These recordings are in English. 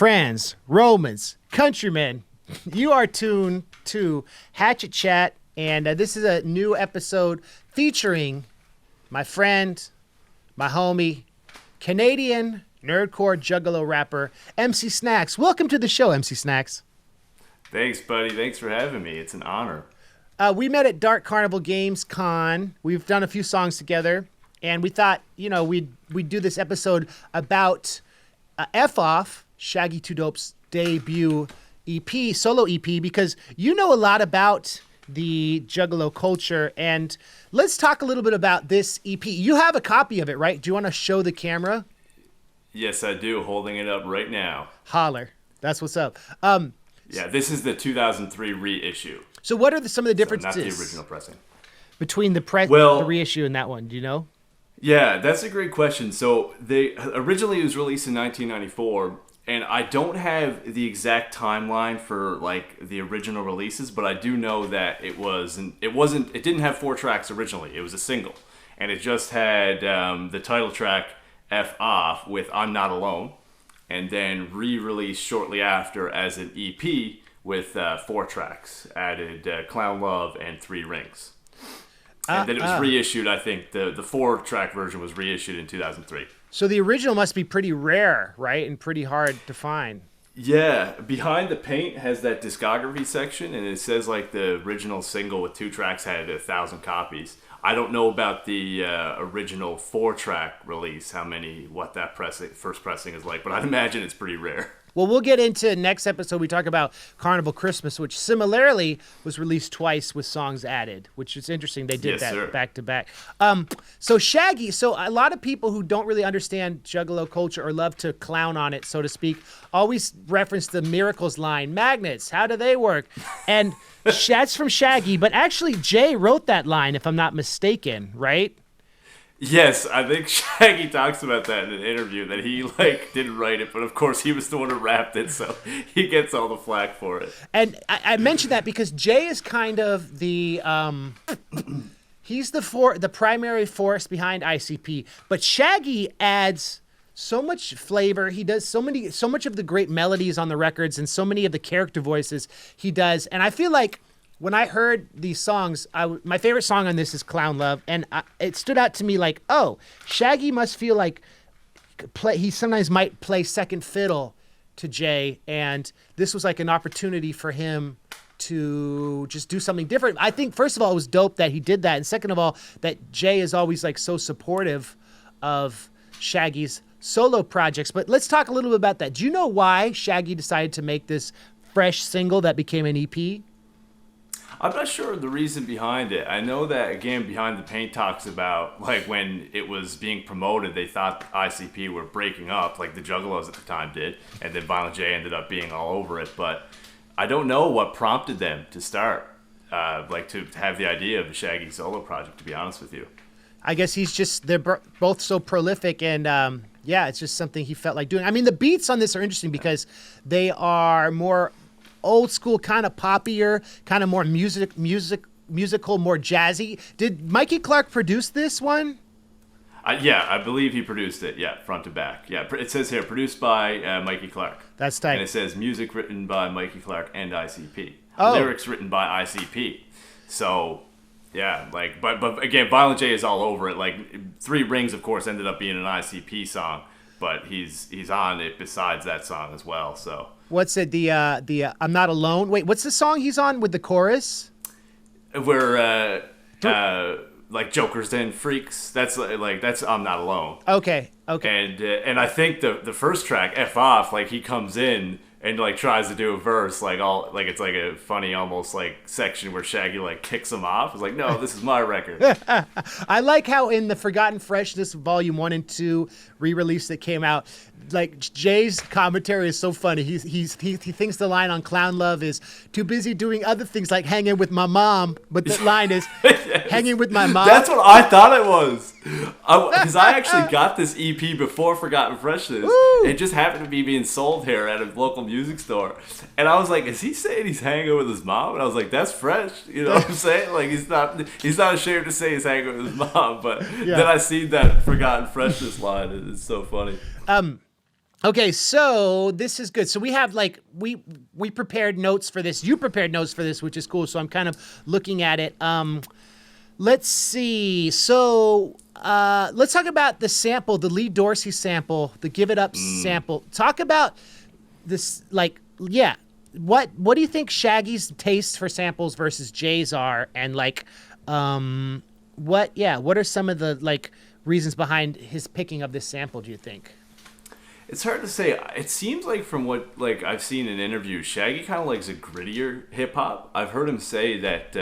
friends, Romans, countrymen, you are tuned to Hatchet Chat, and this is a new episode featuring my friend, my homie, Canadian nerdcore juggalo rapper, MC Snacks. Welcome to the show, MC Snacks. Thanks, buddy. Thanks for having me. It's an honor. We met at Dark Carnival Games Con. We've done a few songs together, and we thought, we'd do this episode about F Off, Shaggy 2 Dope's debut EP, solo EP, because you know a lot about the Juggalo culture, and let's talk a little bit about this EP. You have a copy of it, right? Do you want to show the camera? Yes, I do. Holding it up right now. Holler. That's what's up. Yeah, this is the 2003 reissue. So what are some of the differences? So not the original pressing. Between the reissue and that one, do you know? Yeah, that's a great question. So originally it was released in 1994, and I don't have the exact timeline for like the original releases, but I do know that it didn't have 4 tracks originally. It was a single, and it just had the title track F Off with I'm Not Alone, and then re-released shortly after as an EP with 4 tracks, added Clown Love and 3 Rings. And then it was reissued, I think the 4-track version was reissued in 2003. So the original must be pretty rare, right? And pretty hard to find. Yeah, Behind the Paint has that discography section, and it says like the original single with 2 tracks had 1,000 copies. I don't know about the original 4-track release, what that first pressing is like, but I'd imagine it's pretty rare. Well, we'll get into next episode. We talk about Carnival Christmas, which similarly was released twice with songs added, which is interesting. They did back to back. So Shaggy, so a lot of people who don't really understand Juggalo culture or love to clown on it, so to speak, always reference the Miracles line, magnets, how do they work? And that's from Shaggy, but actually Jay wrote that line, if I'm not mistaken, right? Yes, I think Shaggy talks about that in an interview, that he didn't write it, but of course he was the one who rapped it, so he gets all the flack for it. And I mentioned that because Jay is kind of the he's the primary force behind ICP, but Shaggy adds so much flavor. He does so much of the great melodies on the records and so many of the character voices he does, and I feel like when I heard these songs, my favorite song on this is Clown Love, and it stood out to me like, oh, Shaggy must feel like he sometimes might play second fiddle to Jay, and this was like an opportunity for him to just do something different. I think, first of all, it was dope that he did that, and second of all, that Jay is always like so supportive of Shaggy's solo projects. But let's talk a little bit about that. Do you know why Shaggy decided to make this fresh single that became an EP? I'm not sure the reason behind it. I know that, again, Behind the Paint talks about, when it was being promoted, they thought ICP were breaking up, like the Juggalos at the time did, and then Violent J ended up being all over it. But I don't know what prompted them to start, to have the idea of a Shaggy solo project, to be honest with you. I guess they're both so prolific, and it's just something he felt like doing. I mean, the beats on this are interesting because they are more old school, kind of poppier, kind of more musical, more jazzy. Did Mikey Clark produce this one? Yeah, I believe he produced it. Yeah, front to back. Yeah, it says here, produced by Mikey Clark. That's tight. And it says music written by Mikey Clark and ICP. Oh. Lyrics written by ICP. So, yeah, but again, Violent J is all over it. 3 Rings, of course, ended up being an ICP song, but he's on it besides that song as well. So. What's it? The I'm Not Alone. Wait, what's the song he's on with the chorus? Where Jokers and Freaks. That's I'm Not Alone. Okay. And I think the first track F Off, he comes in and tries to do a verse, it's like a funny almost section where Shaggy kicks him off. It's like, no, this is my record. I like how in the Forgotten Freshness Volume 1 and 2 re-release that came out, Jay's commentary is so funny. He thinks the line on Clown Love is too busy doing other things like hanging with my mom, but the line is yes. Hanging with my mom. That's what I thought it was. Because I actually got this EP before Forgotten Freshness. Woo! It just happened to be being sold here at a local music store. And I was like, is he saying he's hanging with his mom? And I was like, that's fresh. You know what I'm saying? He's not ashamed to say he's hanging with his mom. But then I see that Forgotten Freshness line. It's so funny. Okay, so this is good. So we have like we prepared notes for this. You prepared notes for this, which is cool. So I'm kind of looking at it. Let's see. So let's talk about the sample, the Lee Dorsey sample, the Give It Up sample. Talk about this, like, yeah. What do you think Shaggy's taste for samples versus Jay's are, and like, what are some of the like reasons behind his picking of this sample? Do you think? It's hard to say. It seems like from what like I've seen in interviews, Shaggy kind of likes a grittier hip hop. I've heard him say that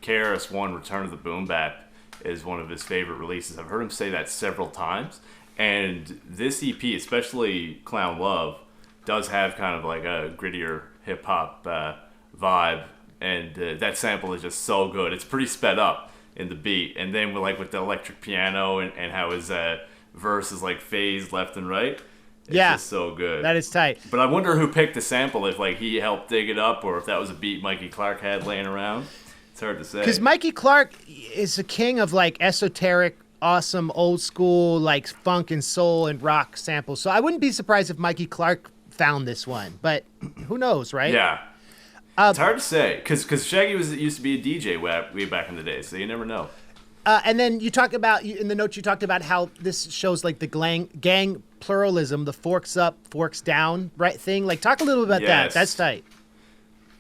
KRS-One Return of the Boom Bap is one of his favorite releases. I've heard him say that several times. And this EP, especially Clown Love, does have kind of like a grittier hip hop vibe. And that sample is just so good. It's pretty sped up in the beat. And then with the electric piano and how his verse is like phased left and right. It's just so good. That is tight. But I wonder who picked the sample, if like he helped dig it up or if that was a beat Mikey Clark had laying around. It's hard to say. Because Mikey Clark is a king of like esoteric, awesome, old school, like funk and soul and rock samples. So I wouldn't be surprised if Mikey Clark found this one. But who knows, right? Yeah. It's hard to say. Because Shaggy used to be a DJ way back in the day, so you never know. And then you talk about, in the notes you talked about how this shows like the gang pluralism, the forks up, forks down, right thing. Like talk a little bit about that. That's tight.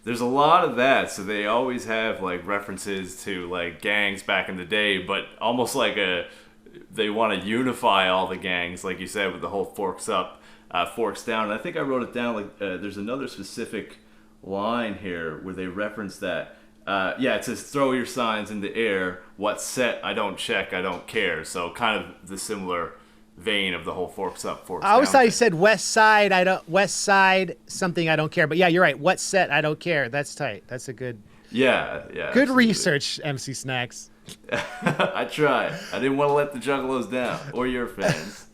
There's a lot of that. So they always have like references to like gangs back in the day, but almost like they want to unify all the gangs, like you said, with the whole forks up, forks down. And I think I wrote it down. Like there's another specific line here where they reference that. It says, throw your signs in the air. What's set? I don't check. I don't care. So kind of the similar vein of the whole forks up, forks down. I always thought he said west side. West side something. I don't care. But yeah, you're right. What's set? I don't care. That's tight. That's a good. Yeah. Good absolutely. Research, MC Snacks. I tried. I didn't want to let the Juggalos down or your fans.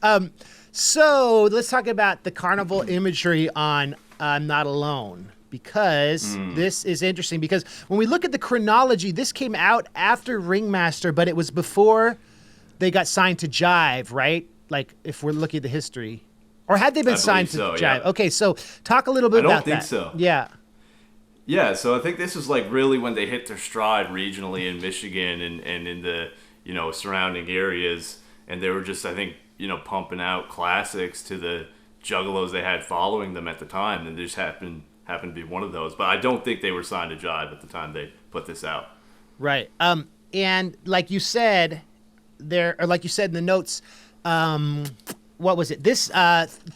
So let's talk about the carnival imagery on I'm Not Alone. Because this is interesting, because when we look at the chronology, this came out after Ringmaster, but it was before they got signed to Jive, right? Like if we're looking at the history. Or had they been signed to Jive? Yeah. Okay, so talk a little bit about that. I don't think so. Yeah. Yeah, so I think this was like really when they hit their stride regionally in Michigan and in the, surrounding areas. And they were just, I think, pumping out classics to the Juggalos they had following them at the time. And they just happened to be one of those, but I don't think they were signed to Jive at the time they put this out. Right. And like you said in the notes, what was it? This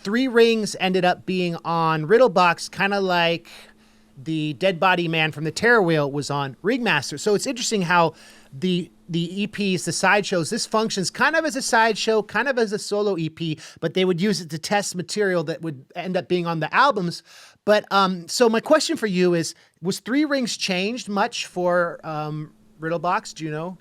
Three Rings ended up being on Riddlebox, kind of like the Dead Body Man from the Terror Wheel was on Ringmaster. So it's interesting how the EPs, the sideshows, this functions kind of as a sideshow, kind of as a solo EP, but they would use it to test material that would end up being on the albums. But so my question for you is, was Three Rings changed much for Riddlebox? Do you know?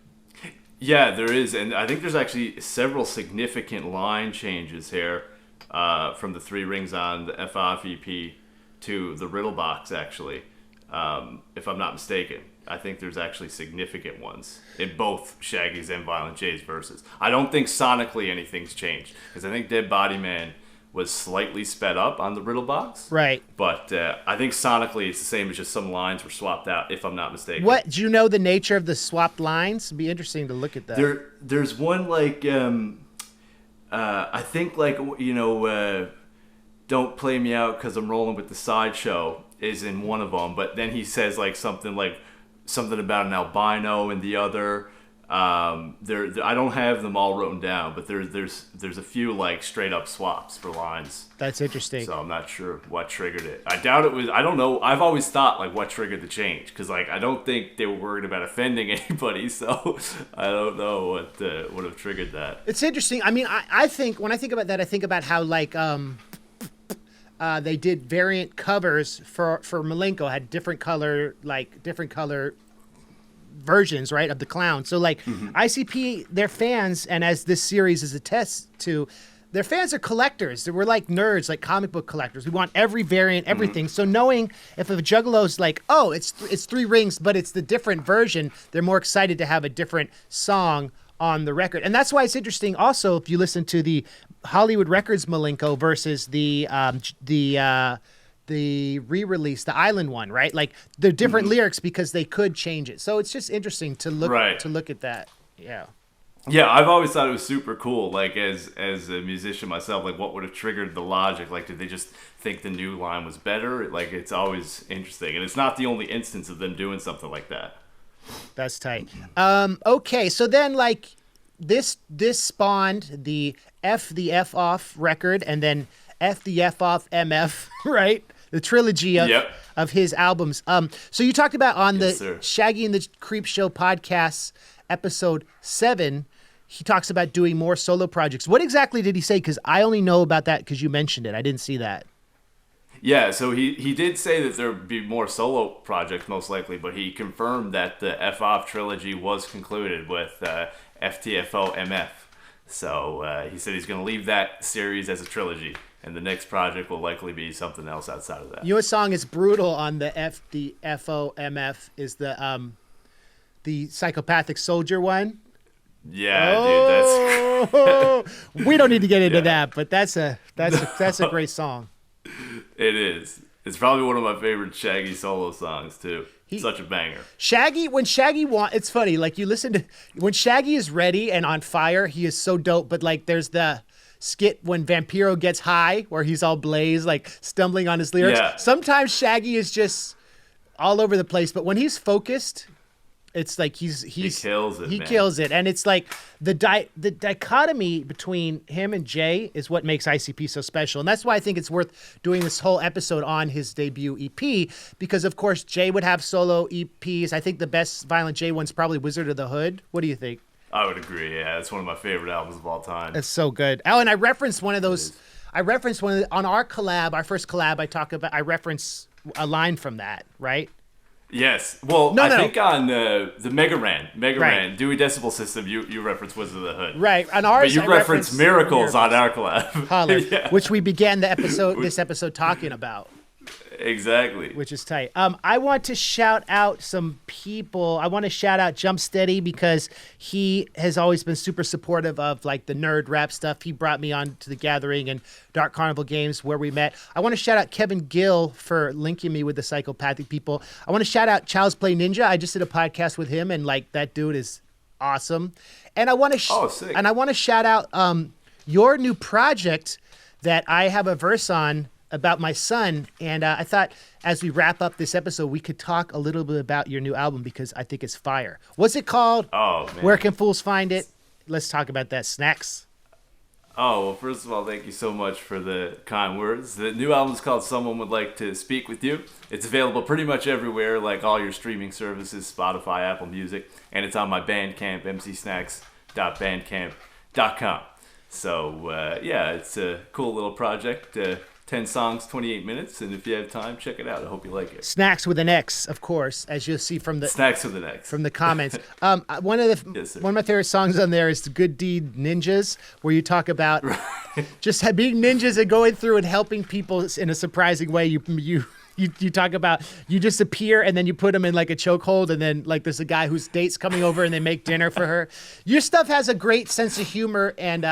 Yeah, there is. And I think there's actually several significant line changes here from the Three Rings on the F Off EP to the Riddlebox, actually, if I'm not mistaken. I think there's actually significant ones in both Shaggy's and Violent J's verses. I don't think sonically anything's changed, because I think Dead Body Man was slightly sped up on the Riddlebox. Right. But I think sonically it's the same, as just some lines were swapped out, if I'm not mistaken. What, do you know the nature of the swapped lines? It'd be interesting to look at that. There's one like, I think like, don't play me out because I'm rolling with the sideshow is in one of them. But then he says like something about an albino in the other. I don't have them all written down, but there's a few like straight up swaps for lines. That's interesting. So I'm not sure what triggered it. I doubt it was. I don't know. I've always thought like what triggered the change, because like I don't think they were worried about offending anybody. So I don't know what would have triggered that. It's interesting. I mean, I think when I think about that, I think about how like they did variant covers for Malenko, had different color versions, right, of the clown. So like ICP, their fans, and as this series is a test to, their fans are collectors. We're like nerds, like comic book collectors. We want every variant, everything. So knowing if a Juggalo's like, oh, it's Three Rings, but it's the different version, they're more excited to have a different song on the record. And that's why it's interesting also, if you listen to the Hollywood Records Malenko versus the re-release, the Island one, right? Like they're different lyrics because they could change it. So it's just interesting to look at that. Yeah. Yeah, I've always thought it was super cool. Like as a musician myself, like what would have triggered the logic? Like did they just think the new line was better? Like it's always interesting, and it's not the only instance of them doing something like that. That's tight. Okay, so then like this spawned the F Off record, and then F Off MF, right? The trilogy of his albums. So you talked about on the Shaggy and the Creep Show podcast, episode 7, he talks about doing more solo projects. What exactly did he say? Because I only know about that because you mentioned it. I didn't see that. Yeah, so he did say that there would be more solo projects most likely, but he confirmed that the F Off trilogy was concluded with FTFO MF. So he said he's going to leave that series as a trilogy, and the next project will likely be something else outside of that. You know what song is brutal on the FTFO MF is the Psychopathic Soldier one? Yeah, dude, that's we don't need to get into that, but that's a great song. It is. It's probably one of my favorite Shaggy solo songs too. Such a banger. Shaggy, it's funny, like you listen to when Shaggy is ready and on fire, he is so dope, but like there's the skit when Vampiro gets high where he's all blazed, like stumbling on his lyrics. Yeah. Sometimes Shaggy is just all over the place, but when he's focused, it's like he kills it. He kills it, and it's like the dichotomy between him and Jay is what makes ICP so special, and that's why I think it's worth doing this whole episode on his debut EP, because of course Jay would have solo EPs. I think the best Violent J one's probably Wizard of the Hood. What do you think? I would agree. Yeah, it's one of my favorite albums of all time. It's so good. Oh, and I referenced one of those. On our collab, our first collab. I reference a line from that, right? Yes. Well, I think on the Mega Ran, Dewey Decibel System, you reference Wizard of the Hood. Right. On ours, but you reference Miracles on our collab. Yeah. Which we began this episode talking about. Exactly. Which is tight. I want to shout out some people. I want to shout out Jump Steady because he has always been super supportive of like the nerd rap stuff. He brought me on to the Gathering and Dark Carnival Games where we met. I want to shout out Kevin Gill for linking me with the Psychopathic people. I want to shout out Child's Play Ninja. I just did a podcast with him, and like that dude is awesome. And I want to shout out your new project that I have a verse on about my son, and I thought as we wrap up this episode, we could talk a little bit about your new album because I think it's fire. What's it called? Oh, man. Where can fools find it? Let's talk about that. Snacks. Oh, well, first of all, thank you so much for the kind words. The new album is called Someone Would Like to Speak With You. It's available pretty much everywhere, like all your streaming services, Spotify, Apple Music, and it's on my Bandcamp, mcsnacks.bandcamp.com. So, yeah, it's a cool little project. 10 songs, 28 minutes, and if you have time, check it out. I hope you like it. Snacks with an X, of course, as you'll see from the Snacks with an X from the comments. One of my favorite songs on there is "The Good Deed Ninjas," where you talk about just being ninjas and going through and helping people in a surprising way. You talk about you just appear and then you put them in like a chokehold, and then like there's a guy whose date's coming over and they make dinner for her. Your stuff has a great sense of humor and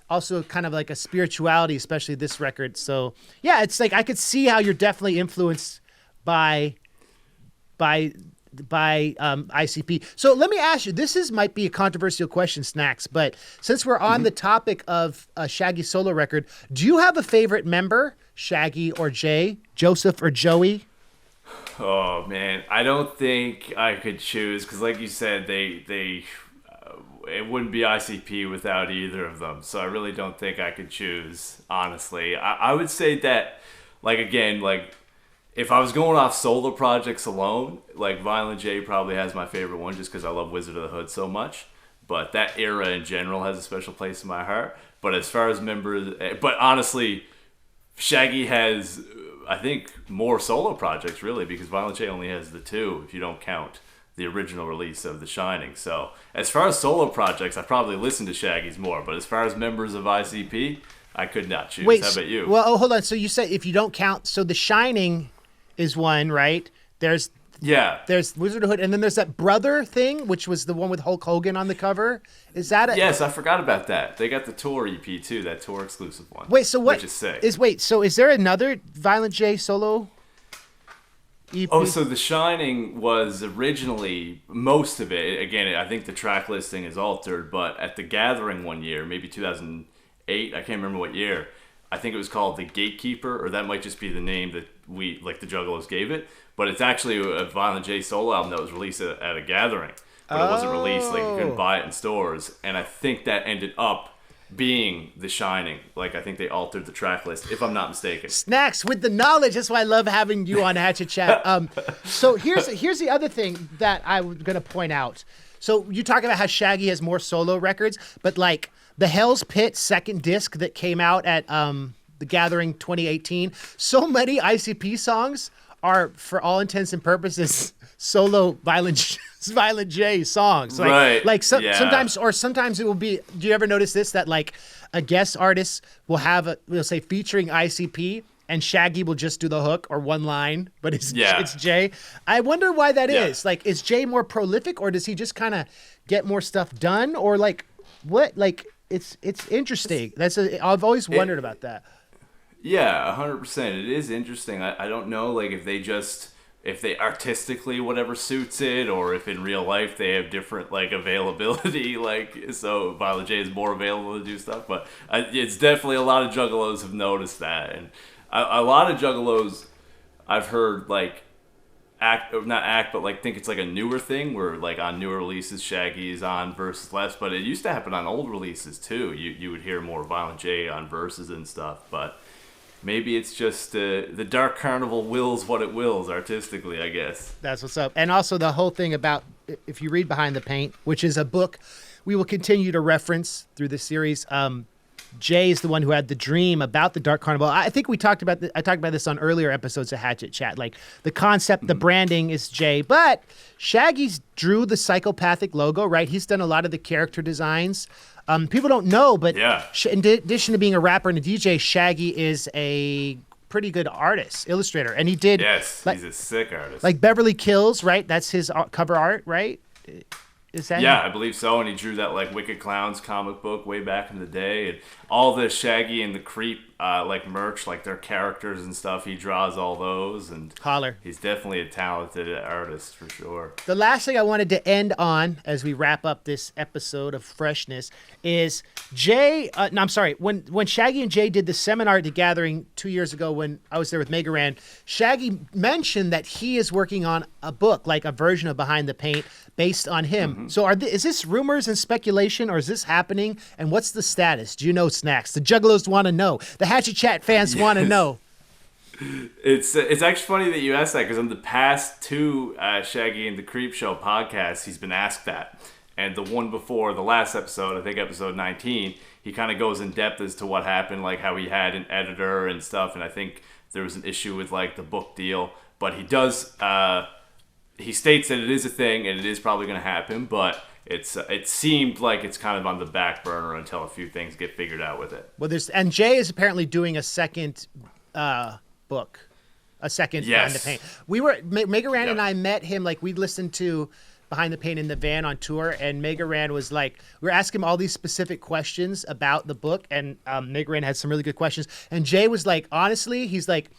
also kind of like a spirituality, especially this record. So yeah, it's like I could see how you're definitely influenced by ICP. So let me ask you, might be a controversial question, Snacks, but since we're on the topic of a Shaggy solo record, do you have a favorite member, Shaggy or Jay, Joseph or Joey? Oh man, I don't think I could choose because, like you said, they it wouldn't be ICP without either of them. So I really don't think I could choose, honestly. I would say that, like, again, like, if I was going off solo projects alone, like, Violent J probably has my favorite one just because I love Wizard of the Hood so much. But that era in general has a special place in my heart. But as far as members... But honestly, Shaggy has, I think, more solo projects, really, because Violent J only has the 2, if you don't count the original release of The Shining. So as far as solo projects, I probably listen to Shaggy's more, but as far as members of ICP, I could not choose. Wait, how about you? Well, hold on. So you said if you don't count, so The Shining is one, right? There's Yeah. There's Wizard of Hood, and then there's that Brother thing, which was the one with Hulk Hogan on the cover. Is that a... Yes, I forgot about that. They got the tour EP too, that tour exclusive one. Wait, so what which is sick. So is there another Violent J solo EP? Oh, so The Shining was originally, most of it, again, I think the track listing is altered, but at the Gathering one year, maybe 2008, I can't remember what year, I think it was called The Gatekeeper, or that might just be the name that we, like the Juggalos, gave it. But it's actually a Violent J solo album that was released at a Gathering. But it wasn't released, like you couldn't buy it in stores. And I think that ended up being The Shining. Like, I think they altered the track list, if I'm not mistaken. Snacks with the knowledge. That's why I love having you on Hatchet Chat. So here's the other thing that I'm going to point out. So you talk about how Shaggy has more solo records, but like the Hell's Pit second disc that came out at the Gathering 2018, so many ICP songs are, for all intents and purposes, solo Violent J songs. Like, right. Like sometimes it will be. Do you ever notice this? That like a guest artist will have we'll say featuring ICP, and Shaggy will just do the hook or one line, but it's Jay. I wonder why that is. Like, is Jay more prolific, or does he just kind of get more stuff done, or like what? Like it's interesting. I've always wondered about that. Yeah, 100%. It is interesting. I don't know, like, if they artistically whatever suits it, or if in real life they have different, like, availability, like, so Violent J is more available to do stuff, but it's definitely a lot of Juggalos have noticed that, and a lot of Juggalos I've heard, like, but like think it's like a newer thing where like on newer releases Shaggy is on verses less, but it used to happen on old releases too. You would hear more Violent J on verses and stuff, but maybe it's just the Dark Carnival wills what it wills artistically, I guess. That's what's up. And also the whole thing about, if you read Behind the Paint, which is a book we will continue to reference through this series, Jay is the one who had the dream about the Dark Carnival. I think I talked about this on earlier episodes of Hatchet Chat. Like the concept, the branding is Jay, but Shaggy's drew the Psychopathic logo, right? He's done a lot of the character designs. People don't know, but in addition to being a rapper and a DJ, Shaggy is a pretty good artist, illustrator. And he did... Yes, he's a sick artist. Like Beverly Kills, right? That's his cover art, right? Is that him? I believe so. And he drew that like Wicked Clowns comic book way back in the day. And all the Shaggy and the Creep like merch, like their characters and stuff, he draws all those. And holler. He's definitely a talented artist for sure. The last thing I wanted to end on as we wrap up this episode of Freshness is Jay. When Shaggy and Jay did the seminar at the Gathering 2 years ago when I was there with Mega Ran, Shaggy mentioned that he is working on a book, like a version of Behind the Paint based on him. Mm-hmm. So is this rumors and speculation, or is this happening? And what's the status? Do you know, Snacks? The Juggalos want to know. The Hatchet Chat fans want to know. It's actually funny that you asked that, because on the past two Shaggy and the Creep Show podcasts, he's been asked that. And the one before the last episode, I think episode 19, he kind of goes in depth as to what happened, like how he had an editor and stuff. And I think there was an issue with like the book deal. But he does... he states that it is a thing and it is probably going to happen, but it seemed like it's kind of on the back burner until a few things get figured out with it. Well, and Jay is apparently doing a second book, a second Behind the Paint. Mega Ran and I met him, like we'd listened to Behind the Paint in the van on tour, and Mega Ran was like, we were asking him all these specific questions about the book, and Mega Ran had some really good questions, and Jay was like, honestly, he's like,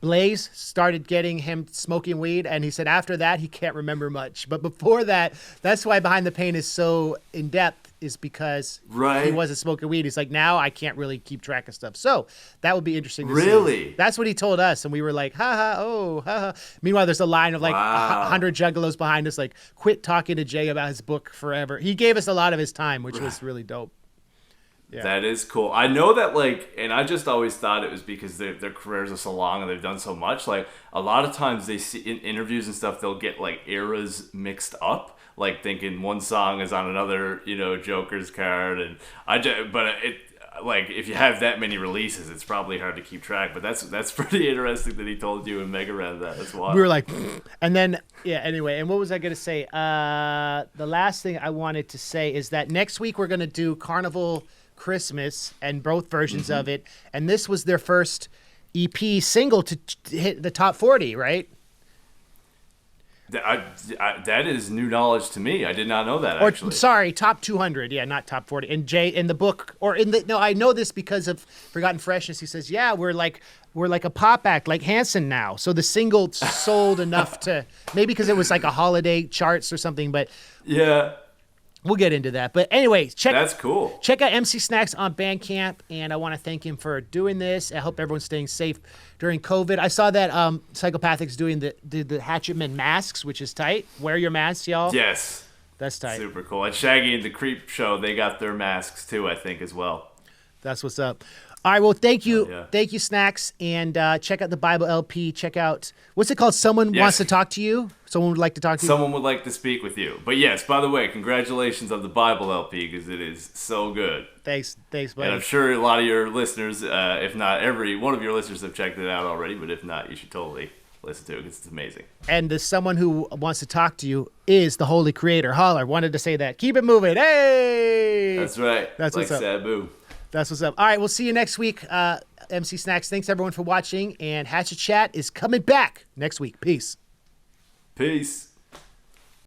Blaze started getting him smoking weed, and he said after that he can't remember much. But before that, that's why Behind the Paint is so in depth, is because he wasn't smoking weed. He's like, now I can't really keep track of stuff. So that would be interesting to see. That's what he told us, and we were like, ha ha, oh, ha ha. Meanwhile, there's a line of like 100 Juggalos behind us, like, quit talking to Jay about his book forever. He gave us a lot of his time, which was really dope. Yeah. That is cool. I know that, like, and I just always thought it was because their careers are so long and they've done so much. Like, a lot of times they see in interviews and stuff, they'll get like eras mixed up, like thinking one song is on another, Joker's card. And like, if you have that many releases, it's probably hard to keep track. But that's pretty interesting that he told you and Mega Ran that. That's wild. We were like, and then anyway. And what was I gonna say? The last thing I wanted to say is that next week we're gonna do Carnival Christmas and both versions of it, and this was their first EP single to hit the top 40, right? That is new knowledge to me. I did not know that, Or actually. sorry, top 200. Yeah, not top 40. And Jay in the book or in the no, I know this because of Forgotten Freshness. He says, "Yeah, we're like a pop act like Hanson now." So the single sold enough to maybe because it was like a holiday charts or something, but Yeah. we'll get into that. But anyway, That's cool. Check out MC Snacks on Bandcamp, and I want to thank him for doing this. I hope everyone's staying safe during COVID. I saw that Psychopathic's doing the Hatchet Men masks, which is tight. Wear your masks, y'all. Yes. That's tight. Super cool. And Shaggy and the Creep Show, they got their masks too, I think, as well. That's what's up. All right, well, thank you. Yeah. Thank you, Snacks. And check out the Bible LP. Check out, what's it called? Someone Yes. wants to talk to you? Someone would like to talk to you? Someone would like to speak with you. But yes, by the way, congratulations on the Bible LP because it is so good. Thanks, And buddy. I'm sure a lot of your listeners, if not every one of your listeners, have checked it out already. But if not, you should totally listen to it because it's amazing. And the someone who wants to talk to you is the Holy Creator. Holler, wanted to say that. Keep it moving. Hey! That's right. That's like what's up. Sabu. That's what's up. All right, we'll see you next week. MC Snacks, thanks everyone for watching. And Hatchet Chat is coming back next week. Peace. Peace.